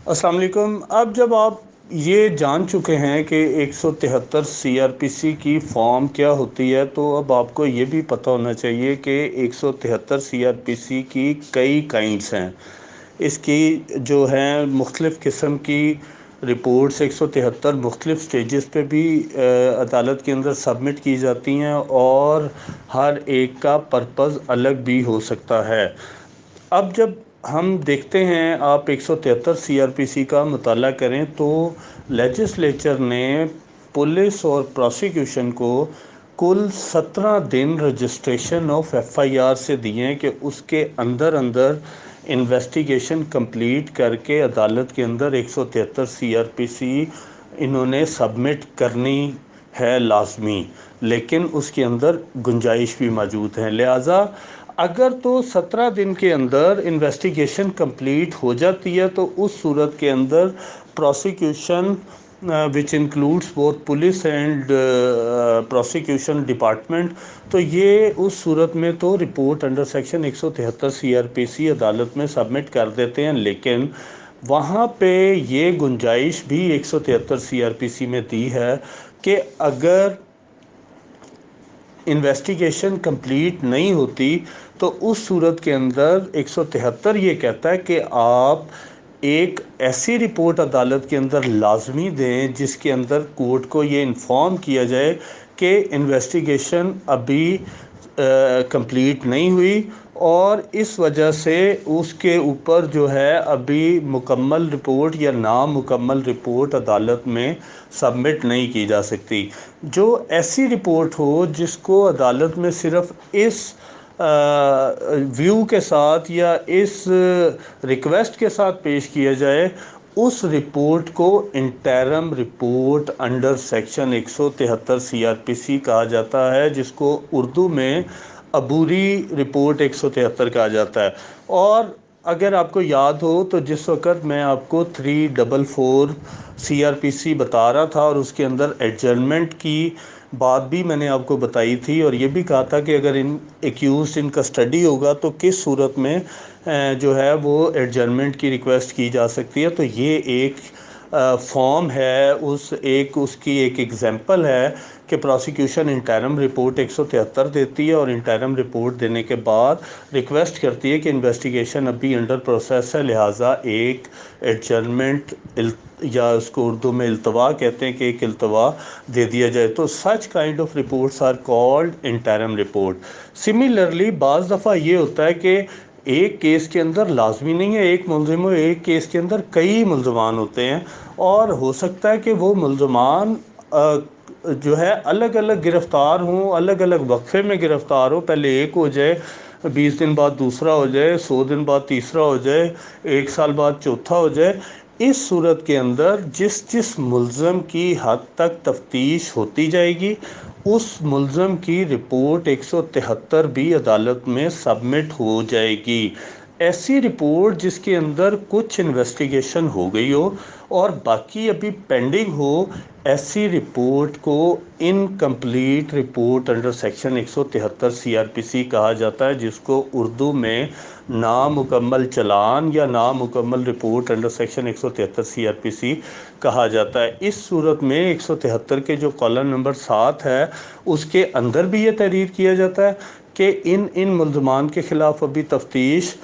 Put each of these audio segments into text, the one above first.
السلام علیکم۔ اب جب آپ یہ جان چکے ہیں کہ 173 سی آر پی سی کی فارم کیا ہوتی ہے، تو اب آپ کو یہ بھی پتہ ہونا چاہیے کہ 173 سی آر پی سی کی کئی کائنڈس ہیں۔ اس کی جو ہیں مختلف قسم کی رپورٹس 173 مختلف سٹیجز پہ بھی عدالت کے اندر سبمٹ کی جاتی ہیں، اور ہر ایک کا پرپز الگ بھی ہو سکتا ہے۔ اب جب ہم دیکھتے ہیں، آپ 173 سی آر پی سی کا مطالعہ کریں تو لیجسلیچر نے پولیس اور پروسیکیوشن کو کل 17 دن registration of F I R سے دیے ہیں کہ اس کے اندر انویسٹیگیشن کمپلیٹ کر کے عدالت کے اندر 173 سی آر پی سی انہوں نے سبمٹ کرنی ہے لازمی، لیکن اس کے اندر گنجائش بھی موجود ہے۔ لہٰذا اگر تو 17 دن کے اندر انویسٹیگیشن کمپلیٹ ہو جاتی ہے تو اس صورت کے اندر prosecution which includes both police and prosecution department, تو یہ اس صورت میں تو report under section 173 C R P C عدالت میں سبمٹ کر دیتے ہیں، لیکن وہاں پہ یہ گنجائش بھی 173 سی آر پی سی میں دی ہے کہ اگر انویسٹیگیشن کمپلیٹ نہیں ہوتی تو اس صورت کے اندر 173 یہ کہتا ہے کہ آپ ایک ایسی رپورٹ عدالت کے اندر لازمی دیں جس کے اندر کورٹ کو یہ انفارم کیا جائے کہ انویسٹیگیشن ابھی کمپلیٹ نہیں ہوئی، اور اس وجہ سے اس کے اوپر جو ہے ابھی مکمل رپورٹ یا نامکمل رپورٹ عدالت میں سبمٹ نہیں کی جا سکتی۔ جو ایسی رپورٹ ہو جس کو عدالت میں صرف اس ویو کے ساتھ یا اس ریکویسٹ کے ساتھ پیش کیا جائے، اس رپورٹ کو interim report under section 173 C R P C کہا جاتا ہے، جس کو اردو میں عبوری رپورٹ 173 کہا جاتا ہے۔ اور اگر آپ کو یاد ہو تو جس وقت میں آپ کو 344 سی آر پی سی بتا رہا تھا اور اس کے اندر ایڈجرنمنٹ کی بات بھی میں نے آپ کو بتائی تھی، اور یہ بھی کہا تھا کہ اگر ایکیوزڈ ان کسٹڈی ہوگا تو کس صورت میں جو ہے وہ ایڈجرنمنٹ کی ریکویسٹ کی جا سکتی ہے، تو یہ ایک فارم ہے، اس کی ایک ایگزامپل ہے کہ پروسیکیوشن انٹرم رپورٹ 173 دیتی ہے، اور انٹرم رپورٹ دینے کے بعد ریکویسٹ کرتی ہے کہ انویسٹیگیشن ابھی انڈر پروسیس ہے، لہٰذا ایک ایڈجرنمنٹ یا اس کو اردو میں التوا کہتے ہیں کہ ایک التوا دے دیا جائے، تو such kind of reports are called interim report. Similarly بعض دفعہ یہ ہوتا ہے کہ ایک کیس کے اندر لازمی نہیں ہے ایک ملزم ہو، ایک کیس کے اندر کئی ملزمان ہوتے ہیں، اور ہو سکتا ہے کہ وہ ملزمان جو ہے الگ الگ گرفتار ہوں، الگ الگ وقفے میں گرفتار ہو، پہلے ایک ہو جائے، 20 دن بعد دوسرا ہو جائے، 100 دن بعد تیسرا ہو جائے، 1 سال بعد چوتھا ہو جائے۔ اس صورت کے اندر جس ملزم کی حد تک تفتیش ہوتی جائے گی، اس ملزم کی رپورٹ 173 بھی عدالت میں سبمٹ ہو جائے گی۔ ایسی رپورٹ جس کے اندر کچھ انویسٹیگیشن ہو گئی ہو اور باقی ابھی پینڈنگ ہو، ایسی رپورٹ کو incomplete report under section 173 C R P C کہا جاتا ہے، جس کو اردو میں نامکمل چلان یا نامکمل report under section 173 C R P C کہا جاتا ہے۔ اس صورت میں 173 کے جو کالم نمبر 7 ہے اس کے اندر بھی یہ تحریر کیا جاتا ہے کہ ان ملزمان کے خلاف ابھی تفتیش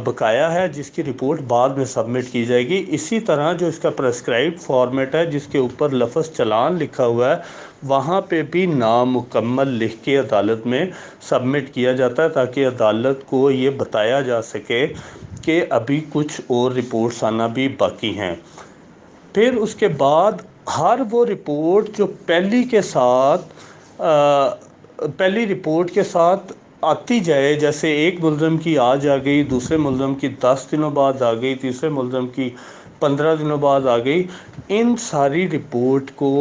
بقایا ہے، جس کی رپورٹ بعد میں سبمٹ کی جائے گی۔ اسی طرح جو اس کا پرسکرائبڈ فارمیٹ ہے جس کے اوپر لفظ چلان لکھا ہوا ہے، وہاں پہ بھی نامکمل لکھ کے عدالت میں سبمٹ کیا جاتا ہے، تاکہ عدالت کو یہ بتایا جا سکے کہ ابھی کچھ اور رپورٹس آنا بھی باقی ہیں۔ پھر اس کے بعد ہر وہ رپورٹ جو پہلی رپورٹ کے ساتھ آتی جائے، جیسے ایک ملزم کی آج آ گئی، دوسرے ملزم کی 10 دنوں بعد آ گئی، تیسرے ملزم کی 15 دنوں بعد آ گئی، ان ساری رپورٹ کو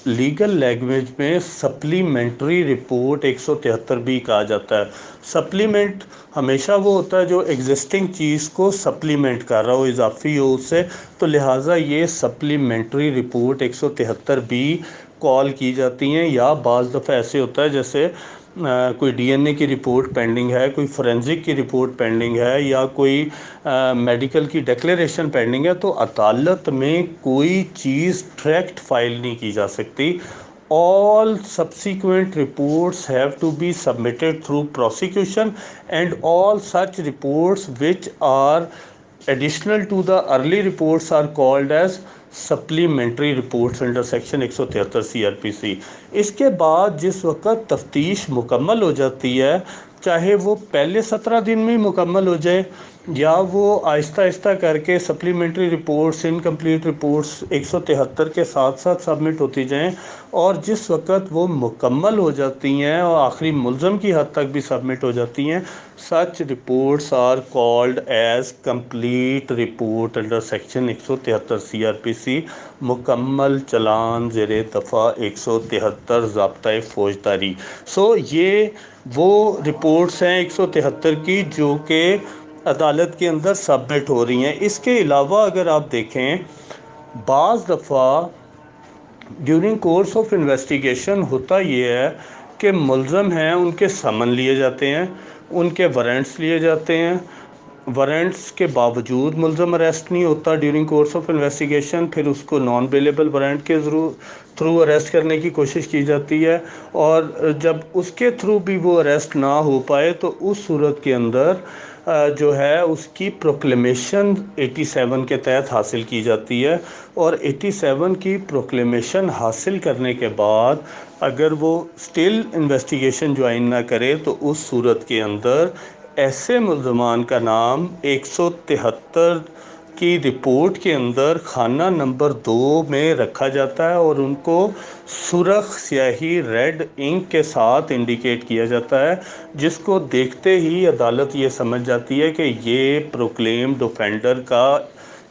لیگل لینگویج میں سپلیمنٹری رپورٹ 173 بھی کہا جاتا ہے۔ سپلیمنٹ ہمیشہ وہ ہوتا ہے جو ایگزسٹنگ چیز کو سپلیمنٹ کر رہا ہو، اضافی ہو اس سے، تو لہٰذا یہ سپلیمنٹری رپورٹ 173 بھی کال کی جاتی ہیں۔ یا بعض دفعہ ایسے ہوتا ہے جیسے کوئی ڈی این اے کی رپورٹ پینڈنگ ہے، کوئی فورینزک کی رپورٹ پینڈنگ ہے، یا کوئی میڈیکل کی ڈکلیریشن پینڈنگ ہے، تو عدالت میں کوئی چیز ڈائریکٹ فائل نہیں کی جا سکتی. All subsequent reports have to be submitted through prosecution, and all such reports which are additional to the early reports are called as supplementary reports under section 173 CRPC. اس کے بعد جس وقت تفتیش مکمل ہو جاتی ہے، چاہے وہ پہلے 17 دن میں مکمل ہو جائے یا وہ آہستہ آہستہ کر کے سپلیمنٹری رپورٹس، انکمپلیٹ رپورٹس 173 کے ساتھ ساتھ سبمٹ ہوتی جائیں، اور جس وقت وہ مکمل ہو جاتی ہیں اور آخری ملزم کی حد تک بھی سبمٹ ہو جاتی ہیں، such reports are called as complete report under section 173 CRPC. مکمل چلان زیر دفعہ 173 ضابطۂ فوجداری. یہ وہ رپورٹس ہیں 173 کی جو کہ عدالت کے اندر سبمٹ ہو رہی ہیں. اس کے علاوہ اگر آپ دیکھیں، بعض دفعہ ڈیورنگ کورس آف انویسٹیگیشن ہوتا یہ ہے کہ ملزم ہیں، ان کے سمن لیے جاتے ہیں، ان کے وارنٹس لیے جاتے ہیں، وارنٹس کے باوجود ملزم اریسٹ نہیں ہوتا ڈیورنگ کورس آف انویسٹیگیشن، پھر اس کو نان بیلیبل وارنٹ کے تھرو اریسٹ کرنے کی کوشش کی جاتی ہے، اور جب اس کے تھرو بھی وہ اریسٹ نہ ہو پائے تو اس صورت کے اندر جو ہے اس کی پروکلیمیشن 87 کے تحت حاصل کی جاتی ہے. اور 87 کی پروکلیمیشن حاصل کرنے کے بعد اگر وہ سٹل انویسٹیگیشن جوائن نہ کرے تو اس صورت کے اندر ایسے ملزمان کا نام 173 کی رپورٹ کے اندر خانہ نمبر 2 میں رکھا جاتا ہے، اور ان کو سرخ سیاہی ریڈ انک کے ساتھ انڈیکیٹ کیا جاتا ہے، جس کو دیکھتے ہی عدالت یہ سمجھ جاتی ہے کہ یہ پروکلیمڈ اوفینڈر کا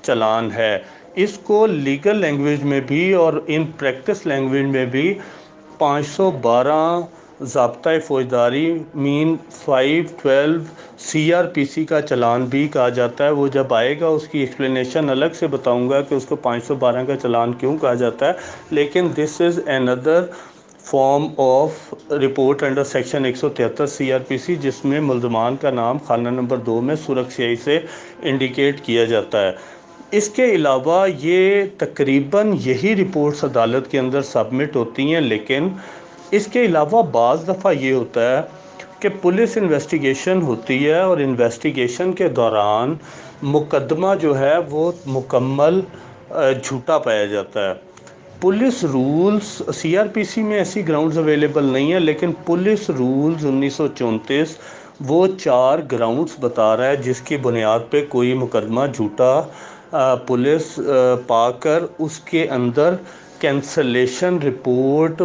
چلان ہے. اس کو لیگل لینگویج میں بھی اور ان پریکٹس لینگویج میں بھی 512 ضابطۂ فوجداری مین 512 CRPC کا چلان بھی کہا جاتا ہے. وہ جب آئے گا اس کی ایکسپلینیشن الگ سے بتاؤں گا کہ اس کو 512 کا چلان کیوں کہا جاتا ہے، لیکن دس از another form of report under section 173 CRPC، جس میں ملزمان کا نام خانہ نمبر 2 میں سرخ سیاہی سے انڈیکیٹ کیا جاتا ہے. اس کے علاوہ یہ تقریباً یہی رپورٹس عدالت کے اندر سبمٹ ہوتی ہیں، لیکن اس کے علاوہ بعض دفعہ یہ ہوتا ہے کہ پولیس انویسٹیگیشن ہوتی ہے، اور انویسٹیگیشن کے دوران مقدمہ جو ہے وہ مکمل جھوٹا پایا جاتا ہے. پولیس رولز CRPC میں ایسی گراؤنڈز اویلیبل نہیں ہیں، لیکن پولیس رولز 1934 وہ 4 گراؤنڈز بتا رہا ہے جس کی بنیاد پہ کوئی مقدمہ جھوٹا پولیس پا کر اس کے اندر کینسلیشن رپورٹ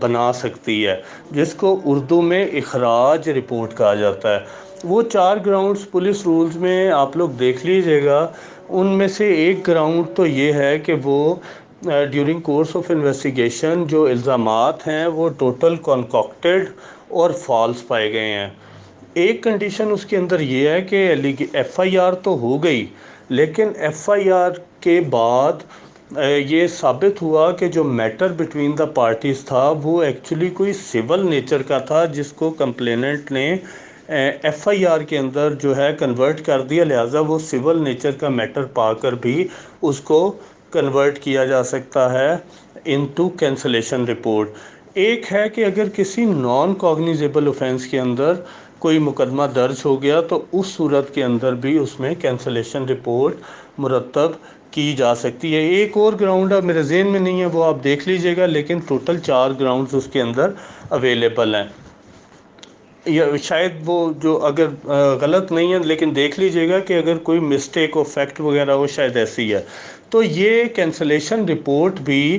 بنا سکتی ہے، جس کو اردو میں اخراج رپورٹ کہا جاتا ہے. وہ 4 گراؤنڈز پولیس رولز میں آپ لوگ دیکھ لیجئے گا. ان میں سے ایک گراؤنڈ تو یہ ہے کہ وہ ڈیورنگ کورس آف انویسٹیگیشن جو الزامات ہیں وہ ٹوٹل کنکاکٹڈ اور فالس پائے گئے ہیں. ایک کنڈیشن اس کے اندر یہ ہے کہ FIR تو ہو گئی، لیکن FIR کے بعد یہ ثابت ہوا کہ جو میٹر بٹوین دا پارٹیز تھا وہ ایکچولی کوئی سول نیچر کا تھا، جس کو کمپلیننٹ نے FIR کے اندر جو ہے کنورٹ کر دیا، لہٰذا وہ سول نیچر کا میٹر پا کر بھی اس کو کنورٹ کیا جا سکتا ہے انٹو کینسلیشن رپورٹ. ایک ہے کہ اگر کسی نان کوگنیزیبل اوفینس کے اندر کوئی مقدمہ درج ہو گیا تو اس صورت کے اندر بھی اس میں کینسلیشن رپورٹ مرتب کی جا سکتی ہے. ایک اور گراؤنڈ ہے میرے ذہن میں نہیں ہے، وہ آپ دیکھ لیجئے گا، لیکن ٹوٹل 4 گراؤنڈز اس کے اندر اویلیبل ہیں. یا شاید وہ جو اگر غلط نہیں ہے لیکن دیکھ لیجئے گا کہ اگر کوئی مسٹیک ہو، فیکٹ وغیرہ ہو، شاید ایسی ہے. تو یہ کینسلیشن رپورٹ بھی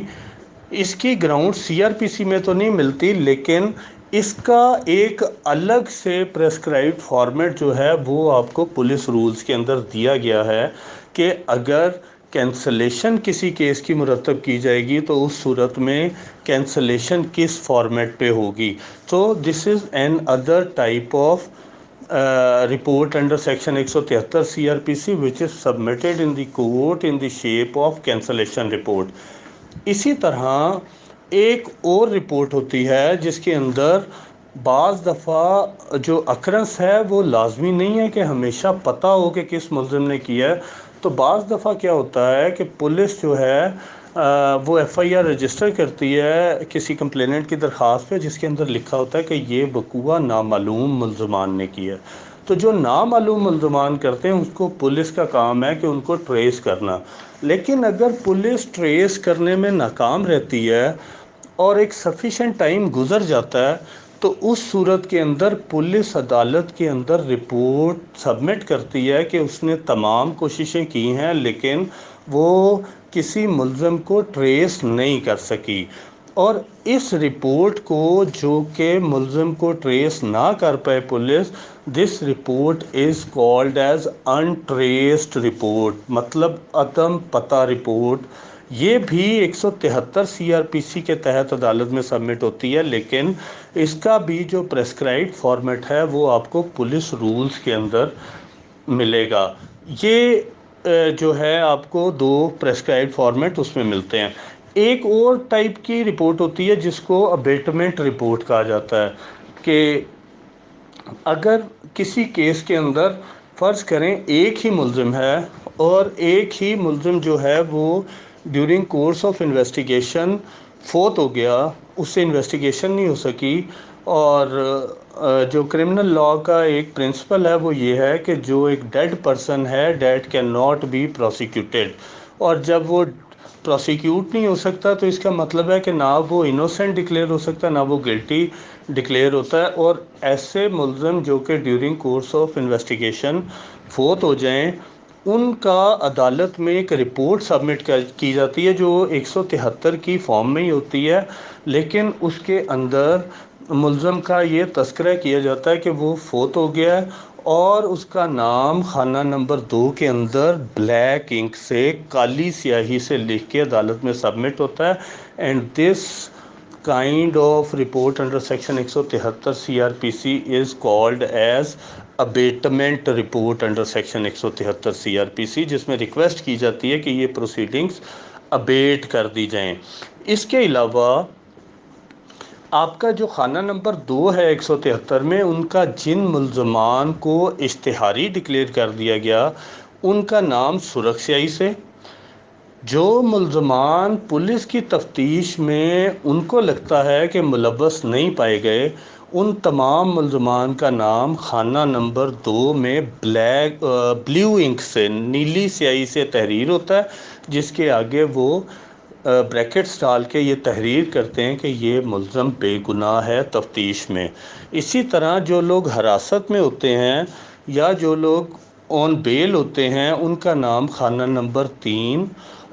اس کی گراؤنڈ CRPC میں تو نہیں ملتی، لیکن اس کا ایک الگ سے پریسکرائبڈ فارمیٹ جو ہے وہ آپ کو پولیس رولز کے اندر دیا گیا ہے کہ اگر کینسلیشن کسی کیس کی مرتب کی جائے گی تو اس صورت میں کینسلیشن کس فارمیٹ پہ ہوگی. تو this is another type of report under section 173 CRPC which is submitted in the court in the shape of cancellation report. اسی طرح ایک اور رپورٹ ہوتی ہے جس کے اندر بعض دفعہ جو اکرنس ہے وہ لازمی نہیں ہے کہ ہمیشہ پتہ ہو کہ کس ملزم نے کیا ہے. تو بعض دفعہ کیا ہوتا ہے کہ پولیس جو ہے وہ ایف آئی آر رجسٹر کرتی ہے کسی کمپلیننٹ کی درخواست پہ، جس کے اندر لکھا ہوتا ہے کہ یہ وقوع نامعلوم ملزمان نے کیا. تو جو نامعلوم ملزمان کرتے ہیں اس کو پولیس کا کام ہے کہ ان کو ٹریس کرنا. لیکن اگر پولیس ٹریس کرنے میں ناکام رہتی ہے اور ایک سفیشینٹ ٹائم گزر جاتا ہے، تو اس صورت کے اندر پولیس عدالت کے اندر رپورٹ سبمٹ کرتی ہے کہ اس نے تمام کوششیں کی ہیں لیکن وہ کسی ملزم کو ٹریس نہیں کر سکی. اور اس رپورٹ کو جو کہ ملزم کو ٹریس نہ کر پائے police, this report is called as untraced report, مطلب عدم پتہ رپورٹ. یہ بھی 173 سی آر پی سی کے تحت عدالت میں سبمٹ ہوتی ہے، لیکن اس کا بھی جو پریسکرائبڈ فارمیٹ ہے وہ آپ کو پولیس رولز کے اندر ملے گا. یہ جو ہے آپ کو 2 پریسکرائبڈ فارمیٹ اس میں ملتے ہیں. ایک اور ٹائپ کی رپورٹ ہوتی ہے جس کو ابیٹمنٹ رپورٹ کہا جاتا ہے، کہ اگر کسی کیس کے اندر فرض کریں ایک ہی ملزم ہے اور ایک ہی ملزم جو ہے وہ ڈیورنگ کورس آف انویسٹیگیشن فوت ہو گیا، اس سے انویسٹیگیشن نہیں ہو سکی. اور جو کرمنل لاء کا ایک پرنسپل ہے وہ یہ ہے کہ جو ایک ڈیڈ پرسن ہے date can not be prosecuted, اور جب وہ پروسیکیوٹ نہیں ہو سکتا تو اس کا مطلب ہے کہ نہ وہ انوسینٹ ڈکلیئر ہو سکتا نہ وہ گلٹی ڈکلیئر ہوتا ہے. اور ایسے ملزم جو کہ ڈیورنگ کورس آف انویسٹیگیشن فوت ہو جائیں، ان کا عدالت میں ایک رپورٹ سبمٹ کی جاتی ہے جو 173 کی فارم میں ہی ہوتی ہے، لیکن اس کے اندر ملزم کا یہ تذکرہ کیا جاتا ہے کہ وہ فوت ہو گیا ہے، اور اس کا نام خانہ نمبر 2 کے اندر بلیک انک سے، کالی سیاہی سے لکھ کے عدالت میں سبمٹ ہوتا ہے. And this kind of report under section 173 C R P C is called as abatement report under section 173 C R P C, جس میں ریکویسٹ کی جاتی ہے کہ یہ پروسیڈنگز ابیٹ کر دی جائیں. اس کے علاوہ آپ کا جو خانہ نمبر 2 ہے 173 میں، ان کا جن ملزمان کو اشتہاری ڈکلیئر کر دیا گیا ان کا نام سرخ سیاہی سے، جو ملزمان پولیس کی تفتیش میں ان کو لگتا ہے کہ ملوث نہیں پائے گئے، ان تمام ملزمان کا نام خانہ نمبر 2 میں بلیو انک سے، نیلی سیاہی سے تحریر ہوتا ہے، جس کے آگے وہ بریکٹس ڈال کے یہ تحریر کرتے ہیں کہ یہ ملزم بے گناہ ہے تفتیش میں. اسی طرح جو لوگ حراست میں ہوتے ہیں یا جو لوگ آن بیل ہوتے ہیں، ان کا نام خانہ نمبر 3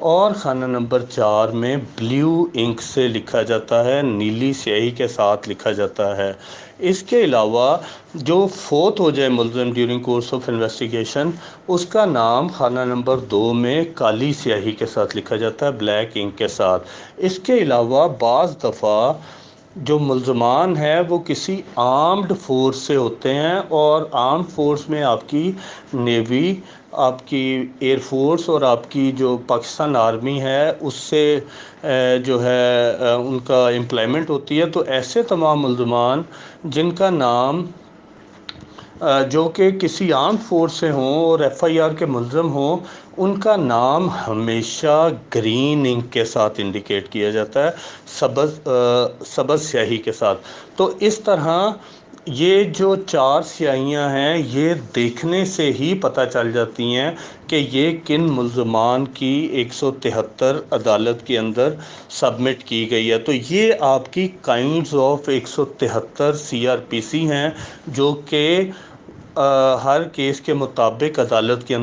اور خانہ نمبر 4 میں بلیو انک سے لکھا جاتا ہے، نیلی سیاہی کے ساتھ لکھا جاتا ہے. اس کے علاوہ جو فوت ہو جائے ملزم ڈیورنگ کورس آف انویسٹیگیشن، اس کا نام خانہ نمبر 2 میں کالی سیاہی کے ساتھ لکھا جاتا ہے، بلیک انک کے ساتھ. اس کے علاوہ بعض دفعہ جو ملزمان ہیں وہ کسی آرمڈ فورس سے ہوتے ہیں، اور آرمڈ فورس میں آپ کی نیوی، آپ کی ایئر فورس اور آپ کی جو پاکستان آرمی ہے اس سے جو ہے ان کا امپلائمنٹ ہوتی ہے. تو ایسے تمام ملزمان جن کا نام جو کہ کسی آرمڈ فورس سے ہوں اور ایف آئی آر کے ملزم ہوں، ان کا نام ہمیشہ گرین انک کے ساتھ انڈیکیٹ کیا جاتا ہے، سبز سیاہی کے ساتھ. تو اس طرح یہ جو 4 سیاہیاں ہیں یہ دیکھنے سے ہی پتہ چل جاتی ہیں کہ یہ کن ملزمان کی 173 عدالت کے اندر سبمٹ کی گئی ہے. تو یہ آپ کی kinds of 173 C R P C ہیں جو کہ ہر کیس کے مطابق عدالت کے اندر